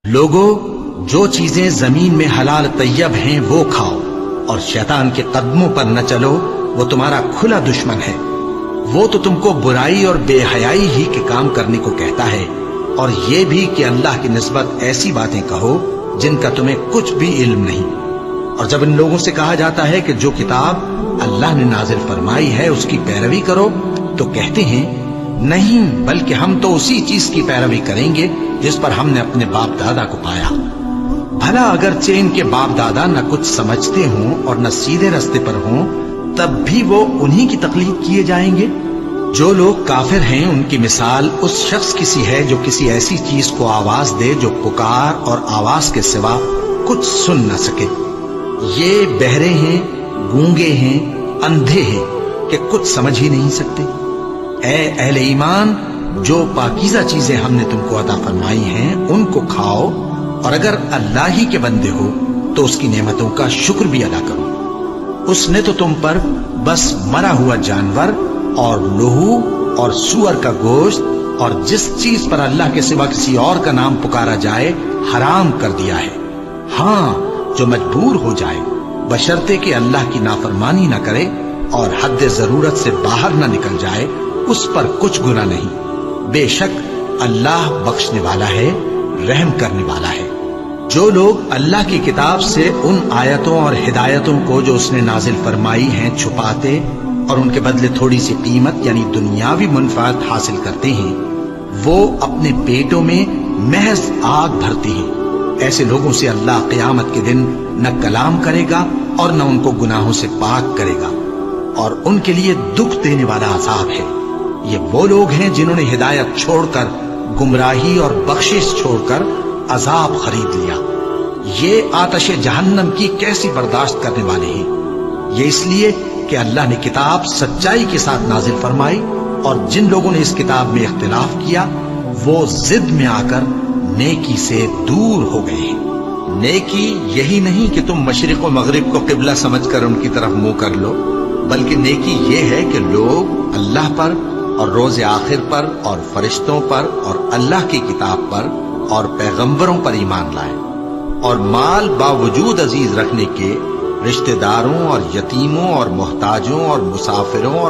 لوگو، جو چیزیں زمین میں حلال طیب ہیں وہ کھاؤ، اور شیطان کے قدموں پر نہ چلو، وہ تمہارا کھلا دشمن ہے۔ وہ تو تم کو برائی اور بے حیائی ہی کے کام کرنے کو کہتا ہے، اور یہ بھی کہ اللہ کی نسبت ایسی باتیں کہو جن کا تمہیں کچھ بھی علم نہیں۔ اور جب ان لوگوں سے کہا جاتا ہے کہ جو کتاب اللہ نے نازل فرمائی ہے اس کی پیروی کرو، تو کہتے ہیں نہیں، بلکہ ہم تو اسی چیز کی پیروی کریں گے جس پر ہم نے اپنے باپ دادا کو پایا۔ بھلا اگرچہ ان کے باپ دادا نہ کچھ سمجھتے ہوں اور نہ سیدھے رستے پر ہوں، تب بھی وہ انہی کی تقلید کیے جائیں گے۔ جو لوگ کافر ہیں ان کی مثال اس شخص کی سی ہے جو کسی ایسی چیز کو آواز دے جو پکار اور آواز کے سوا کچھ سن نہ سکے۔ یہ بہرے ہیں، گونگے ہیں، اندھے ہیں کہ کچھ سمجھ ہی نہیں سکتے۔ اے اہل ایمان، جو پاکیزہ چیزیں ہم نے تم کو عطا فرمائی ہیں ان کو کھاؤ، اور اگر اللہ ہی کے بندے ہو تو اس کی نعمتوں کا شکر بھی ادا کرو۔ اس نے تو تم پر بس مرا ہوا جانور اور لہو اور سور کا گوشت اور جس چیز پر اللہ کے سوا کسی اور کا نام پکارا جائے حرام کر دیا ہے۔ ہاں، جو مجبور ہو جائے، بشرطے کہ اللہ کی نافرمانی نہ کرے اور حد ضرورت سے باہر نہ نکل جائے، اس پر کچھ گناہ نہیں۔ بے شک اللہ بخشنے والا ہے، رحم کرنے والا ہے۔ جو لوگ اللہ کی کتاب سے ان آیتوں اور ہدایتوں کو جو اس نے نازل فرمائی ہیں چھپاتے اور ان کے بدلے تھوڑی سی قیمت یعنی دنیاوی منفعت حاصل کرتے ہیں، وہ اپنے پیٹوں میں محض آگ بھرتے ہیں۔ ایسے لوگوں سے اللہ قیامت کے دن نہ کلام کرے گا اور نہ ان کو گناہوں سے پاک کرے گا، اور ان کے لیے دکھ دینے والا عذاب ہے۔ یہ وہ لوگ ہیں جنہوں نے ہدایت چھوڑ کر گمراہی اور بخشش چھوڑ کر عذاب خرید لیا۔ یہ آتش جہنم کی کیسی برداشت کرنے والے ہیں۔ یہ اس لیے کہ اللہ نے کتاب سچائی کے ساتھ نازل فرمائی، اور جن لوگوں نے اس کتاب میں اختلاف کیا وہ ضد میں آ کر نیکی سے دور ہو گئے ہیں۔ نیکی یہی نہیں کہ تم مشرق و مغرب کو قبلہ سمجھ کر ان کی طرف منہ کر لو، بلکہ نیکی یہ ہے کہ لوگ اللہ پر اور روز آخر پر اور فرشتوں پر اور اللہ کی کتاب پر اور پیغمبروں پر ایمان لائیں، اور مال باوجود عزیز رکھنے کے رشتہ داروں اور یتیموں اور محتاجوں اور مسافروں اور